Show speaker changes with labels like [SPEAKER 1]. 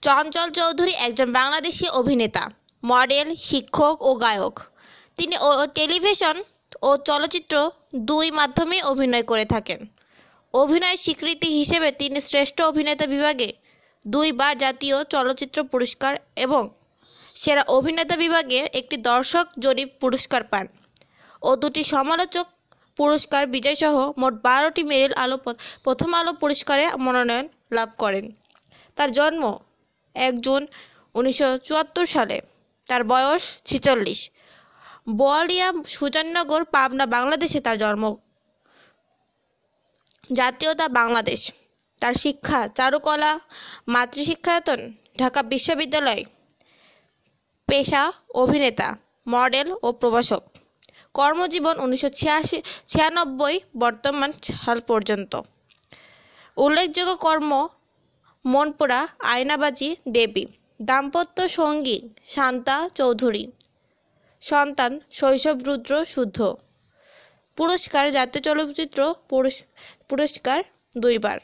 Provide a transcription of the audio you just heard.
[SPEAKER 1] চঞ্চল চৌধুরী একজন বাংলাদেশী অভিনেতা, মডেল, শিক্ষক ও গায়ক। তিনি টেলিভিশন ও চলচ্চিত্র দুই মাধ্যমেই অভিনয় করে থাকেন। অভিনয়ের স্বীকৃতি হিসেবে তিনি শ্রেষ্ঠ অভিনেতা বিভাগে 2 বার জাতীয় চলচ্চিত্র পুরস্কার এবং সেরা অভিনেতা বিভাগে একটি দর্শক জরিপ পুরস্কার পান ও 2টি সমালোচক পুরস্কার বিজয়সহ মোট 12টি মেরিল আলো প্রথম আলো পুরস্কারে মনোনয়ন লাভ করেন। তার জন্ম 1 জুন 1974 সালে। তার বয়স 46। বোয়ালিয়া, সুজাননগর, পাবনা, বাংলাদেশে তার জন্ম। জাতীয়তা বাংলাদেশ। তার শিক্ষা চারুকলা মাতৃশিক্ষায়তন, ঢাকা বিশ্ববিদ্যালয়। পেশা অভিনেতা, মডেল ও প্রভাষক। কর্মজীবন 1996 বর্তমান সাল পর্যন্ত। উল্লেখযোগ্য কর্ম: মনপুরা, আয়নাবাজি, দেবী। দাম্পত্য সঙ্গী শান্তা চৌধুরী। সন্তান শৈশব রুদ্র শুদ্ধ। পুরস্কার: জাতীয় চলচ্চিত্র পুরস্কার 2 বার।